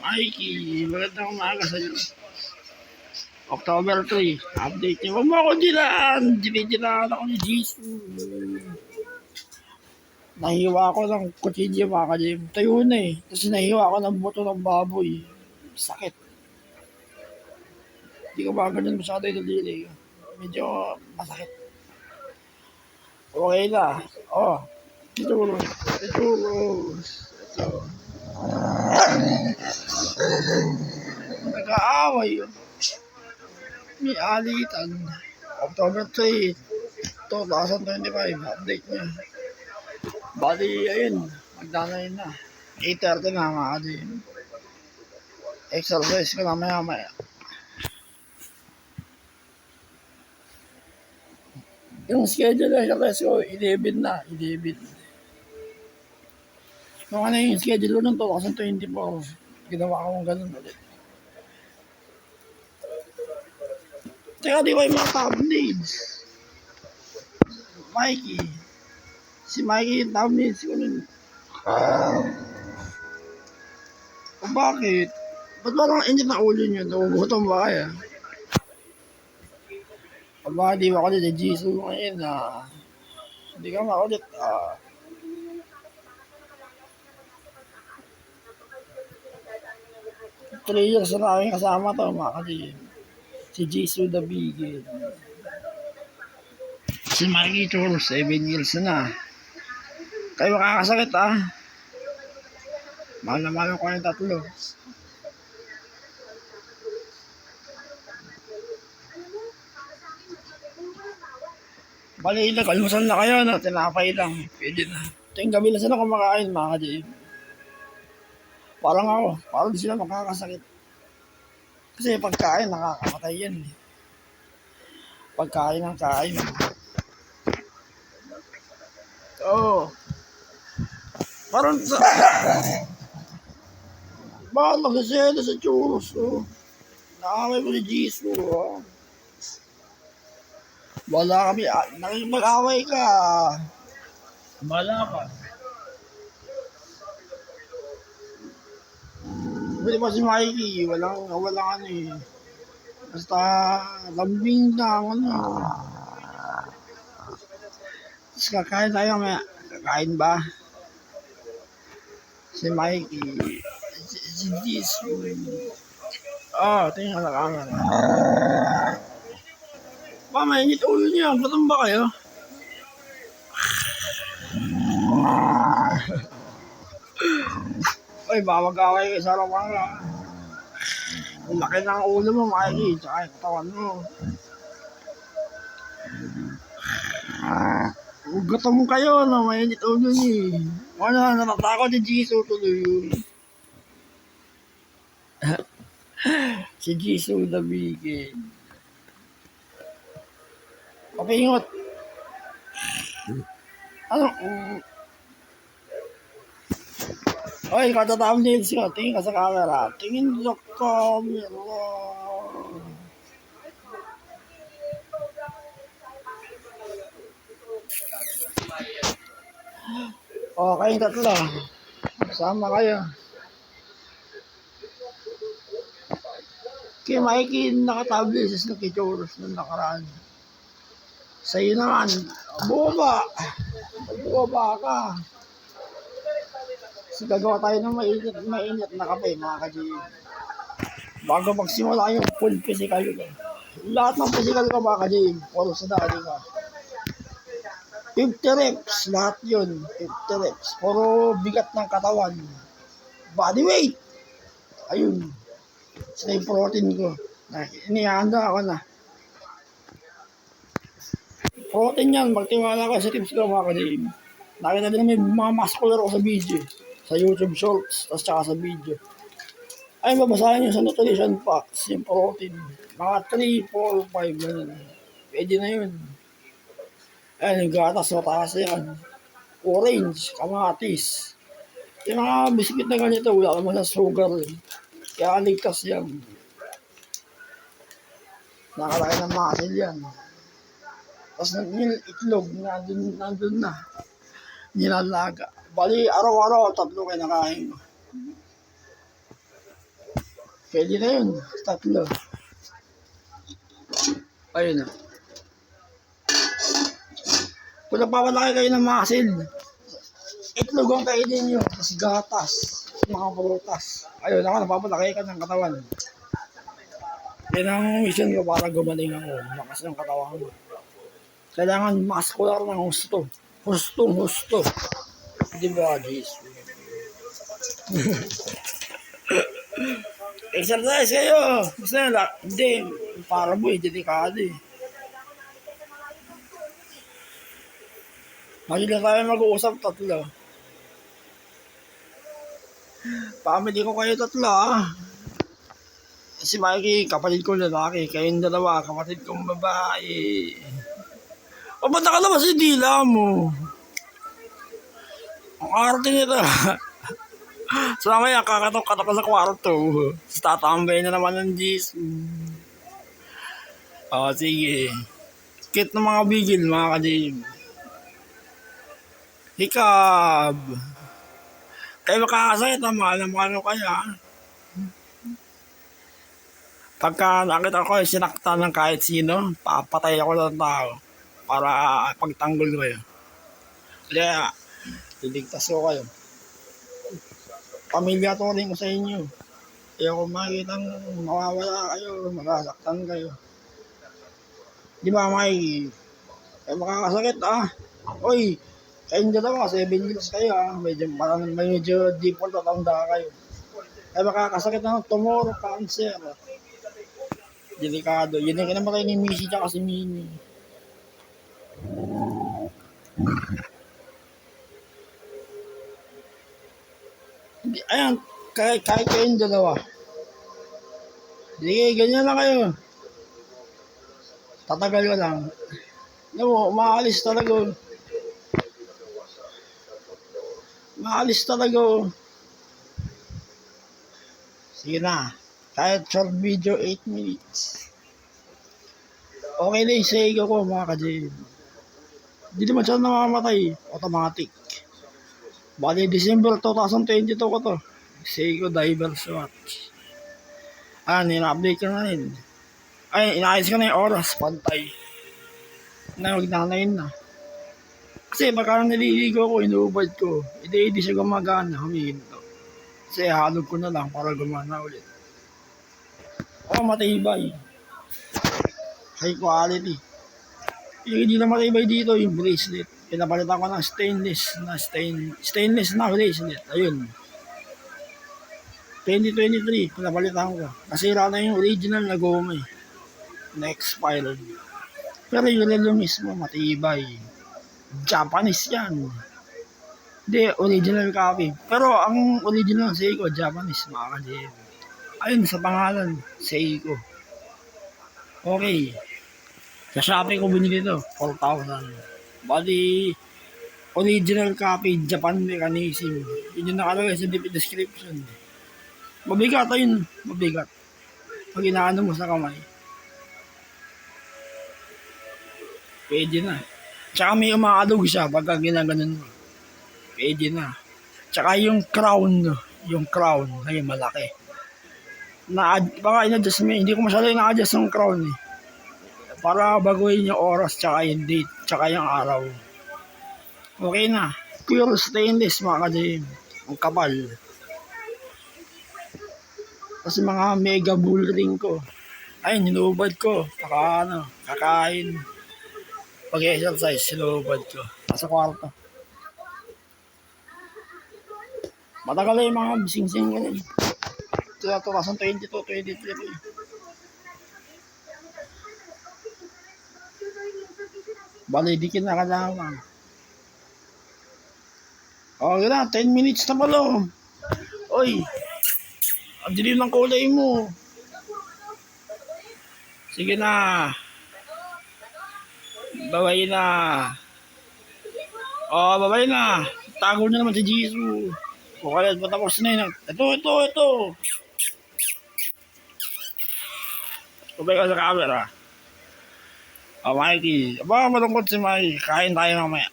Mikey, magandang umaga sa iyo. October 3, update niyo. Huwag mo ako dilaan. Dinidilaan ako ni Jesus. Nahiwa ko ng kutsilyo mga kadim. Tayo na eh. Tapos nahiwa ko ng buto ng baboy. Sakit. Hindi ko ba ganun masyado yung daliri. Medyo masakit. Okay na. Oh. Ito. Nag-aaway yun. May alitan. October 3, 2025. Update niya. Bali, ayun. Magdanayin na. 8:30 na mga kadim. Exercise ko na maya. Yung schedule ng exercise ko, 11 na. 11. Nung ano yung schedule ko ng 2024, ginawa ko ng ganun ulit. Teka, di ko yung mga thumbnails. Mikey. Si Mikey yung thumbnails ko nun. O bakit? Ba't parang init na ulo nyo? Nagugutom ba kaya? O baka di ba ulit yung Jesus ngayon hindi ka makulit. 3 years na namin kasama to mga kadim. Si Jesus the Bigel. Si Mikey Churro, 7 years na. Kayo makakasakit Mahal na mahal ko yung tatlo. Bali, nag-almusal na kayo, tinapay lang. Pwede na. Ito yung gabi na sila kumakain, mga kadim. Parang ako, parang di sila makakasakit. Kasi pagkain, nakakamatay yan. Pagkain ng kain. Oo. Parang sa... Bakit magsasela sa churros, Nakamay ko ni Jesus, Wala kami, nakikipag-away ka. Wala ka. Pwede pa si Mikey, walang Basta lambing lang, Tapos kakain tayo maya. Kakain ba? Si Mikey. Si Jesus. Tingnan na kamera. Mainit ulo niya. Gutom ba kayo? Uy, baka mag-away kayo sa harapan ka. Ang laki ng ulo mo, Mikey. Tsaka yung katawan mo. Gutom kayo, mainit ulo niya. Natatakot si Jesus tuloy yun. Si Jesus the Bigel. Papingot. Oy, thumbnails ko. Tingin ka sa camera. Tingin sa camera. Kayong tatlo. Sama kayo. Kay Mikey, naka-tablets na kichoros nung nakaraan. Sa'yo naman, buba ka. So, gagawa tayo ng mainit na kape, mga kaji. Bago magsimula yung full physical ko. Lahat ng physical ko, mga kaji, puro sa dali ka. 50 reps, lahat yun. 50 reps. Puro bigat ng katawan. Body weight. Ayun. Sa yung protein ko. Inihanda ako na. Protein yan. Magtiwala ka sa tips ko, mga kadim. Nakita din may mga muscular ko sa video. Sa YouTube shorts. Tapos tsaka sa video. Ay, babasahin nyo sa nutrition facts. Yung protein. Mga 3, 4, 5. Ganun. Pwede na yun. Ayan, yung gatas. Mataas yan. Orange. Kamatis. Yung mga biskit na ganito. Wala naman sa sugar. Kaya ligtas yan. Nakalaki ng muscle yan. Tapos yung itlog, nandun na. Nilalaga. Bali, araw-araw, 3 kayo nakain. Pwede na yun. Tatlo. Ayun na. Kung nagpapalaki kayo ng muscle, itlog ang kainin nyo. Tapos gatas. Mga prutas. Ayun ako, napapalaki ka ng katawan. Yan ang mission ko para gumaling ako. Lakas ng katawan ko. Kailangan muscular ng husto. Husto. Di ba, Jis? Exercise kayo. Gusto nyo lang? Hindi. Para mo eh, delikado eh. Lagi na tayo mag-uusap tatlo. Family ko kayo tatlo ah. Si Mikey, kapatid ko lalaki. Kayong dalawa, kapatid kong babae. O ba't nakalabas yung dila mo? Ang arte nito. So mamaya kakatok-katok ko sa kwarto. Tapos tatambay na naman ng G's. O sige. Cute ng mga bigil mga ka-Jim. Hikab. Kayo makakasayat na mahal na ano kaya. Pagka nakita ko sinaktan ng kahit sino, papatay ako ng tao para pagtanggol kayo. Kaya, liligtas ko kayo. Pamilya to rin ko sa inyo. Kaya kung makikita mawawala kayo, magasaktan kayo. Di ba, Mike? Kayo makakasakit ah. Oy, kayong dalawa, 7 years kayo ah. Medyo default tatanda kayo. Kaya makakasakit na tumor, cancer. Delikado. Yun ang kinamatay ni Missy tsaka si Minnie. Ayan, kahit kayong dalawa. Sige, ganyan lang kayo. Tatagal ko lang. Alam mo, umaalis talaga. Maalis talaga. Sige na. Kahit short video, 8 minutes. Okay na yung sego ko mga ka-Jim. Hindi naman siya namamatay. Automatic. Bali, December 2022 ko to. Sego Divers Watch. Ina-update ko na rin. Inaayos ko na yung oras. Pantay. Nagnanayin na. Kasi baka naliligo ko, inuubad ko. Hindi siya gumagana. Humihinto. Kasi halog ko na lang para gumana ulit. Matibay. High quality. Yung hindi na matibay dito, yung bracelet. Pinapalitan ko ng stainless na bracelet. Ayun. 2023, pinapalitan ko. Nasira na yung original na goma eh. Na-expired. Pero yung relo mismo, matibay. Japanese yan. Hindi, original copy. Pero ang original Seiko, Japanese, mga ka-Jim. Ayun, sa pangalan, Seiko. Okay. Sa Shopee ko binili ito, 4,000. Bali, original copy, Japan mechanism. Yun yung nakalagay sa description. Mabigat, ayun. Mabigat. Pag inaano mo sa kamay. Pwede na. Tsaka may umaalog siya pagka ginaganon mo. Pwede na. Tsaka yung crown, ay malaki. Baka in-adjust mo, hindi ko masyado in-adjust yung crown eh. Para baguhin yung oras, tsaka yung date, tsaka yung araw. Okay na. Pure stainless mga ka-Jim. Ang kapal. Kasi mga mega bull ring ko. Ay, niluubad ko. Kakain. Pag-exercise, niluubad ko. Sa kwarto. Matagal na yung mga bising-sing ko na eh. 2022, 2023. Bali, dikin na kalaman. Okay na, 10 minutes na pala. Oy, ang dilim ng kulay mo. Sige na. Babay na. Babay na. Tago na naman si Jisoo. O kaya patapos na yun. Ito. Babay ka sa camera. Mikey. Malungkot si Mikey. Kain tayo mamaya.